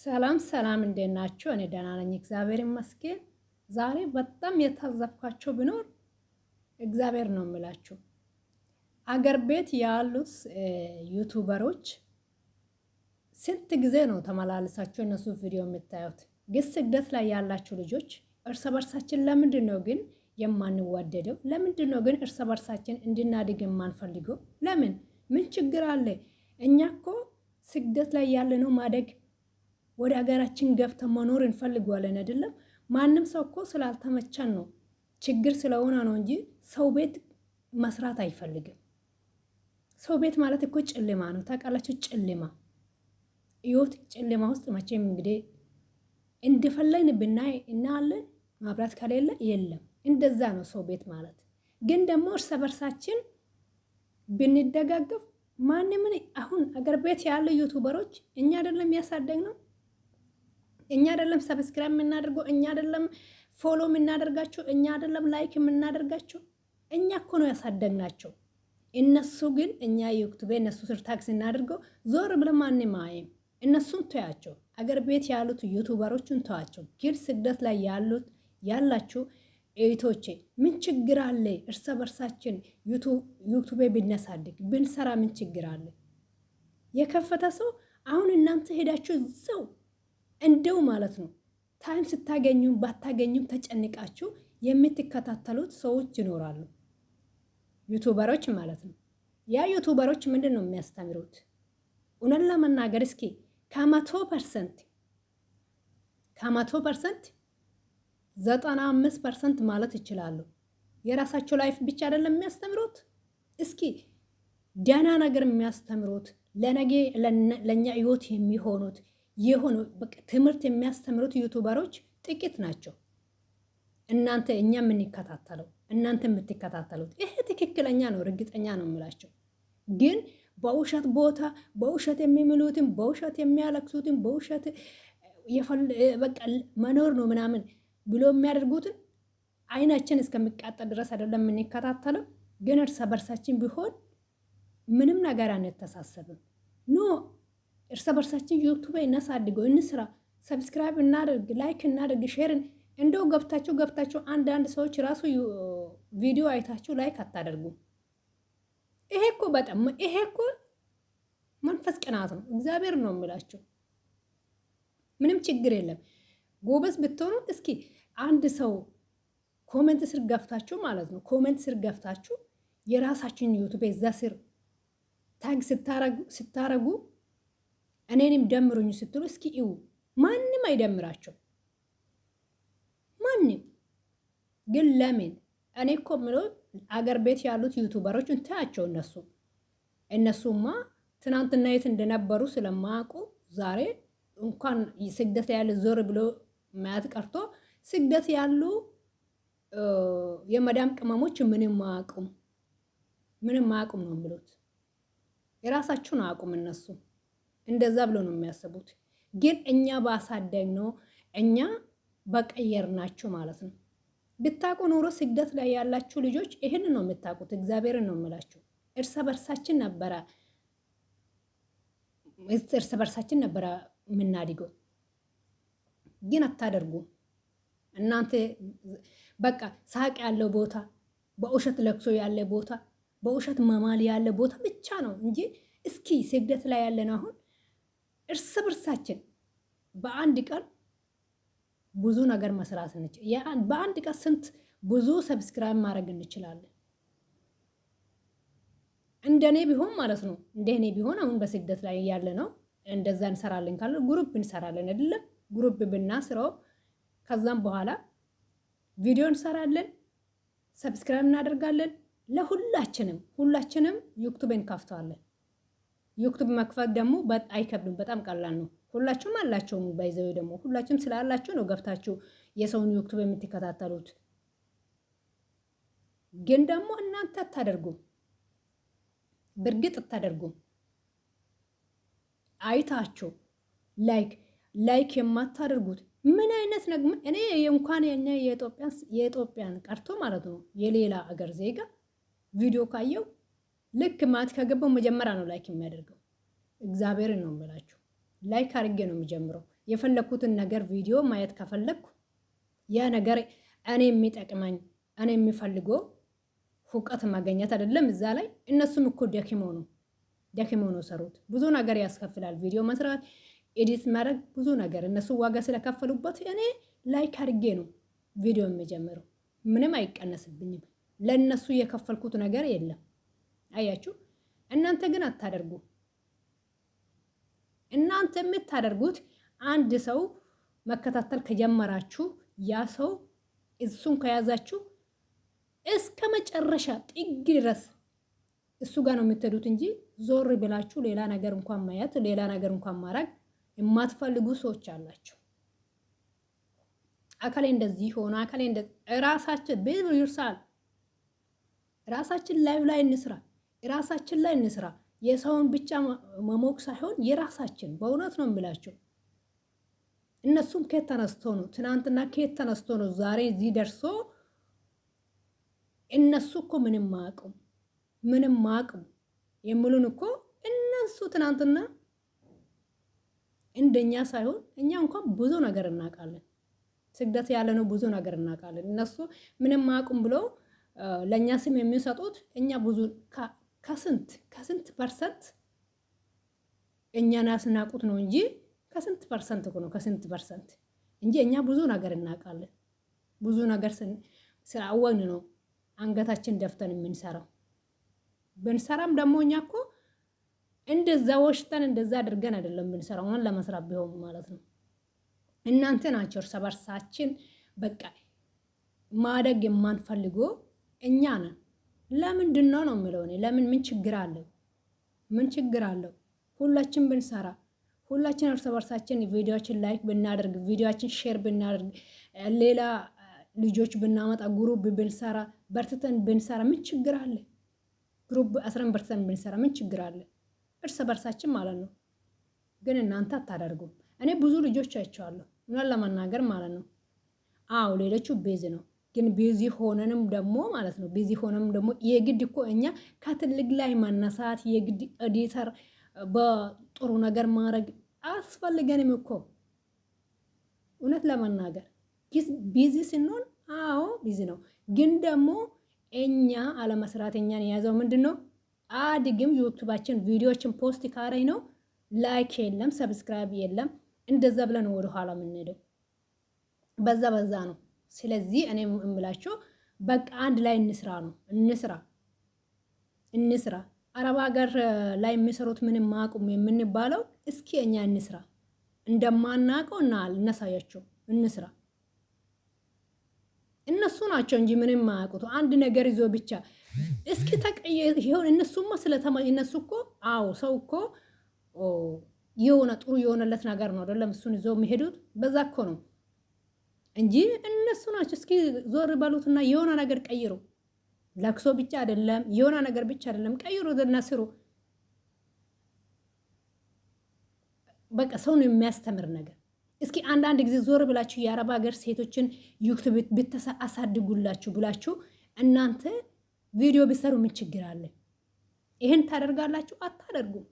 ሰላም ሰላም፣ እንዴት ናችሁ? እኔ ደህና ነኝ፣ እግዚአብሔር ይመስገን። ዛሬ በጣም የታዘብኳቸው ቢኖር እግዚአብሔር ነው የምላችሁ፣ አገር ቤት ያሉት ዩቱበሮች ስንት ጊዜ ነው ተመላልሳችሁ እነሱ ቪዲዮ የምታዩት? ግን ስደት ላይ ያላችሁ ልጆች እርስ በርሳችን ለምንድን ነው ግን የማንዋደደው? ለምንድን ነው ግን እርስ በርሳችን እንድናድግ የማንፈልገው? ለምን? ምን ችግር አለ? እኛ እኮ ስደት ላይ ያለነው ማደግ ወደ ሀገራችን ገብተን መኖር እንፈልገዋለን አይደለም? ማንም ሰው እኮ ስላልተመቸን ነው ችግር ስለሆነ ነው እንጂ ሰው ቤት መስራት አይፈልግም። ሰው ቤት ማለት እኮ ጨለማ ነው፣ ታውቃላችሁ? ጨለማ ህይወት ጨለማ ውስጥ መቼም እንግዲህ እንደፈለግን ብናይ እናያለን። ማብራት ከሌለ የለም። እንደዛ ነው ሰው ቤት ማለት። ግን ደግሞ እርስ በርሳችን ብንደጋገፍ ማንምን አሁን አገር ቤት ያለ ዩቱበሮች እኛ አይደለም ያሳደግ ነው፣ እኛ አይደለም ሰብስክራይብ የምናደርገው፣ እኛ አይደለም ፎሎ የምናደርጋቸው፣ እኛ አይደለም ላይክ የምናደርጋቸው፣ እኛ እኮ ነው ያሳደግናቸው። እነሱ ግን እኛ ዩቱብ እነሱ ስር ታግ ስናደርገው ዞር ብለን ማንም አያይም። እነሱን ተያቸው፣ አገር ቤት ያሉት ዩቱበሮችን ተዋቸው። ግን ስደት ላይ ያላችሁ እህቶቼ ምን ችግር አለ? እርስ በርሳችን ዩቱቤ ብናሳድግ ብንሰራ ምን ችግር አለ? የከፈተ ሰው አሁን እናንተ ሄዳችሁ እዛው እንደው ማለት ነው ታይም ስታገኙም ባታገኙም ተጨንቃችሁ የምትከታተሉት ሰዎች ይኖራሉ፣ ዩቱበሮች ማለት ነው። ያ ዩቱበሮች ምንድን ነው የሚያስተምሩት? እውነት ለመናገር እስኪ ከ100% 95% ማለት ይችላሉ የራሳቸው ላይፍ ብቻ አይደለም የሚያስተምሩት። እስኪ ደህና ነገር የሚያስተምሩት ለነገ ለኛ ህይወት የሚሆኑት የሆኑ ትምህርት የሚያስተምሩት ዩቱበሮች ጥቂት ናቸው። እናንተ እኛ የምንከታተለው እናንተ የምትከታተሉት ይሄ ትክክለኛ ነው፣ እርግጠኛ ነው የምላቸው። ግን በውሸት ቦታ በውሸት የሚምሉትን በውሸት የሚያለቅሱትን በውሸት በቃ መኖር ነው ምናምን ብሎ የሚያደርጉትን አይናችን እስከሚቃጠል ድረስ አይደለም የምንከታተለው። ግን እርስ በርሳችን ቢሆን ምንም ነገር አንተሳሰብም። ኖ እርስ በርሳችን ዩቱብ እናሳድገው፣ እንስራ፣ ሰብስክራይብ እናደርግ፣ ላይክ እናደርግ፣ ሼርን እንደው ገብታችሁ አንዳንድ ሰዎች ራሱ ቪዲዮ አይታችሁ ላይክ አታደርጉም። ይሄ እኮ መንፈስ ቅናት ነው። እግዚአብሔር ነው የሚላችሁ። ምንም ችግር የለም። ጎበዝ ብትሆኑ እስኪ አንድ ሰው ኮሜንት ስር ገፍታችሁ ማለት ነው፣ ኮሜንት ስር ገፍታችሁ የራሳችሁን ዩቱብ እዛ ስር ታግ ስታረጉ እኔንም ደምሩኝ ስትሉ እስኪ ይው ማንም አይደምራቸው፣ ማንም። ግን ለምን? እኔ እኮ የምለው አገር ቤት ያሉት ዩቱበሮች እንታያቸው። እነሱማ ትናንትና የት እንደነበሩ ስለማያውቁ ዛሬ እንኳን ስደት ያለ ዞር ብሎ ማያት ቀርቶ ስደት ያሉ የመዳም ቅመሞች ምንም አያውቁም ነው የሚሉት። የራሳቸውን አያውቁም እነሱ። እንደዛ ብሎ ነው የሚያስቡት። ግን እኛ ባሳደግ ነው እኛ በቀየር ናቸው ማለት ነው። ብታውቁ ኖሮ ስደት ላይ ያላችሁ ልጆች ይህን ነው የምታውቁት። እግዚአብሔርን ነው የምላችሁ። እርስ በርሳችን ነበረ የምናድገው። ግን አታደርጉም እናንተ። በቃ ሳቅ ያለው ቦታ፣ በውሸት ለቅሶ ያለ ቦታ፣ በውሸት መማል ያለ ቦታ ብቻ ነው እንጂ እስኪ ስደት ላይ ያለን አሁን እርስ በርሳችን በአንድ ቀን ብዙ ነገር መስራት እንችላለን። በአንድ ቀን ስንት ብዙ ሰብስክራይብ ማድረግ እንችላለን። እንደኔ ቢሆን ማለት ነው፣ እንደኔ ቢሆን አሁን በስደት ላይ ያለ ነው እንደዛ እንሰራለን ካለ ግሩፕ እንሰራለን አይደለም? ግሩፕ ብናስረው ከዛም በኋላ ቪዲዮ እንሰራለን፣ ሰብስክራይብ እናደርጋለን። ሁላችንም ዩቲዩብ እንከፍተዋለን። ዩቲዩብ መክፈት ደግሞ አይከብድም፣ በጣም ቀላል ነው። ሁላችሁም አላችሁ ባይዘው ደግሞ ሁላችሁም ስላላችሁ ነው ገብታችሁ የሰውን ዩቲዩብ የምትከታተሉት። ግን ደግሞ እናንተ አታደርጉም፣ በእርግጥ አታደርጉም። አይታችሁ ላይክ የማታደርጉት ምን አይነት ነው? እኔ እንኳን የኛ የኢትዮጵያን ቀርቶ ማለት ነው የሌላ አገር ዜጋ ቪዲዮ ካየው ልክ ማት ከገባው መጀመሪያ ነው ላይክ የሚያደርገው። እግዚአብሔርን ነው የምላችሁ። ላይክ አድርጌ ነው የሚጀምረው። የፈለኩትን ነገር ቪዲዮ ማየት ከፈለኩ ያ ነገር እኔ የሚጠቅመኝ እኔ የሚፈልገው እውቀት ማገኘት አይደለም። እዛ ላይ እነሱም እኮ ደክሞ ነው ሰሩት። ብዙ ነገር ያስከፍላል። ቪዲዮ መስራት፣ ኤዲት ማድረግ ብዙ ነገር እነሱ ዋጋ ስለከፈሉበት እኔ ላይክ አድርጌ ነው ቪዲዮ የሚጀምረው። ምንም አይቀነስብኝም። ለእነሱ የከፈልኩት ነገር የለም። አያችሁ። እናንተ ግን አታደርጉ። እናንተ የምታደርጉት አንድ ሰው መከታተል ከጀመራችሁ ያ ሰው እሱን ከያዛችሁ እስከ መጨረሻ ጥግ ድረስ እሱ ጋር ነው የምትሄዱት እንጂ ዞር ብላችሁ ሌላ ነገር እንኳን ማየት ሌላ ነገር እንኳን ማድረግ የማትፈልጉ ሰዎች አላችሁ። አካሌ እንደዚህ ሆነ አካሌ ራሳችን ይርሳል። ራሳችን ላይ እንስራ። ራሳችን ላይ እንስራ። የሰውን ብቻ መሞቅ ሳይሆን የራሳችን በእውነት ነው የምላቸው። እነሱም ከየት ተነስቶ ነው ትናንትና ከየት ተነስቶ ነው ዛሬ እዚህ ደርሶ? እነሱ እኮ ምንም ማቁም የሚሉን እኮ እነሱ ትናንትና እንደኛ ሳይሆን እኛ እንኳን ብዙ ነገር እናውቃለን። ስግደት ያለ ነው ብዙ ነገር እናውቃለን። እነሱ ምንም ማቁም ብሎ ለኛ ስም የሚሰጡት እኛ ብዙ ከስንት ፐርሰንት እኛን ያስናቁት ነው እንጂ ከስንት ፐርሰንት ነው ከስንት ፐርሰንት እንጂ እኛ ብዙ ነገር እናውቃለን። ብዙ ነገር ስላወን ነው አንገታችን ደፍተን የምንሰራው። ብንሰራም ደግሞ እኛ እኮ እንደዛ ወሽተን እንደዛ አድርገን አይደለም ብንሰራው ማን ለመስራት ቢሆን ማለት ነው። እናንተ ናቸው እርስ በርሳችን በቃ ማደግ የማንፈልገው እኛ ነን። ለምንድን ነው የምለው እኔ ለምን ምን ችግር አለው? ምን ችግር አለው? ሁላችን ብንሰራ ሁላችን እርስ በርሳችን ቪዲዮችን ላይክ ብናደርግ ቪዲዮችን ሼር ብናደርግ ሌላ ልጆች ብናመጣ ግሩፕ ብንሰራ በርትተን ብንሰራ ምን ችግር አለ? ግሩፕ 10 በርትተን ብንሰራ ምን ችግር አለ? እርስ በርሳችን ማለት ነው። ግን እናንተ አታደርጉም። እኔ ብዙ ልጆች አይቻለሁ ምን ለማናገር ማለት ነው። አዎ ሌሎቹ ቤዝ ነው። ግን ቢዚ ሆነንም ደግሞ ማለት ነው ቢዚ ሆነንም ደግሞ የግድ እኮ እኛ ከትልቅ ላይ ማነሳት የግድ ኤዲተር በጥሩ ነገር ማድረግ አስፈልገንም እኮ እውነት ለማናገር ቢዚ ስንሆን አዎ ቢዚ ነው። ግን ደግሞ እኛ አለመስራት እኛን የያዘው ምንድነው? አድግም ዩቲዩባችን ቪዲዮችን ፖስት ካረኝ ነው ላይክ የለም ሰብስክራይብ የለም። እንደዛ ብለን ወደ ኋላ የምንሄደው በዛ ነው። ስለዚህ እኔ እምላችሁ በቃ አንድ ላይ እንስራ ነው እንስራ። አረብ ሀገር ላይ የሚሰሩት ምንም ማቁም የምንባለው እስኪ እኛ እንስራ። እንደማናቀው እና እናሳያቸው እንስራ። እነሱ ናቸው እንጂ ምንም ማያውቁት አንድ ነገር ይዞ ብቻ እስኪ ተቀየር ይሁን። እነሱማ እነሱ እኮ አዎ ሰው እኮ የሆነ ጥሩ የሆነለት ነገር ነው አይደለም እሱን ይዞ የሚሄዱት በዛ እኮ ነው እንጂ እነሱ ናቸው። እስኪ ዞር በሉትና የሆነ ነገር ቀይሩ። ለክሶ ብቻ አይደለም የሆነ ነገር ብቻ አይደለም ቀይሩ እና ስሩ። በቃ ሰውን የሚያስተምር ነገር እስኪ አንዳንድ ጊዜ ዞር ብላችሁ የአረብ ሀገር ሴቶችን ዩቲዩብ አሳድጉላችሁ ብላችሁ እናንተ ቪዲዮ ቢሰሩ ምን ችግር አለ? ይሄን ታደርጋላችሁ? አታደርጉም።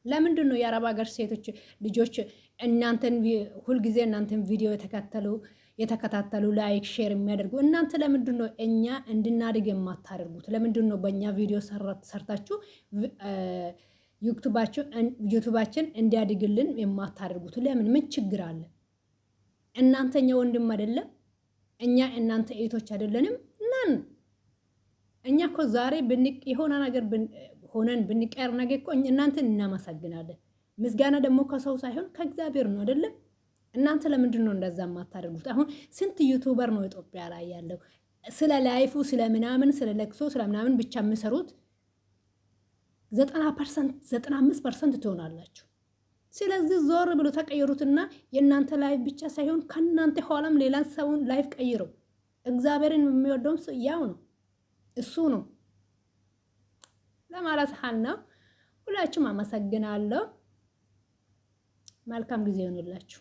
ለምንድን ነው የአረብ ሀገር ሴቶች ልጆች እናንተን ሁልጊዜ እናንተን ቪዲዮ የተከታተሉ ላይክ ሼር የሚያደርጉ? እናንተ ለምንድን ነው እኛ እንድናድግ የማታደርጉት? ለምንድን ነው በእኛ ቪዲዮ ሰርታችሁ ዩቲዩባችን እንዲያድግልን የማታደርጉት? ለምን? ምን ችግር አለ? እናንተኛ ወንድም አይደለም? እኛ እናንተ እህቶች አይደለንም? እኛ እኮ ዛሬ የሆነ ነገር ሆነን ብንቀር ነገር እኮ እናንተን እናመሰግናለን። ምስጋና ደግሞ ከሰው ሳይሆን ከእግዚአብሔር ነው አይደለም? እናንተ ለምንድን ነው እንደዛ የማታደርጉት? አሁን ስንት ዩቲዩበር ነው ኢትዮጵያ ላይ ያለው ስለ ላይፉ ስለ ምናምን ስለ ለቅሶ ስለ ምናምን ብቻ የሚሰሩት 90% 95% ትሆናላችሁ። ስለዚህ ዞር ብሎ ተቀየሩትና የእናንተ ላይፍ ብቻ ሳይሆን ከእናንተ ኋላም ሌላ ሰውን ላይፍ ቀይሩ። እግዚአብሔርን የሚወደውም ያው ነው እሱ ነው ለማለት ሐል ነው። ሁላችሁም አመሰግናለሁ። መልካም ጊዜ ይሁንላችሁ።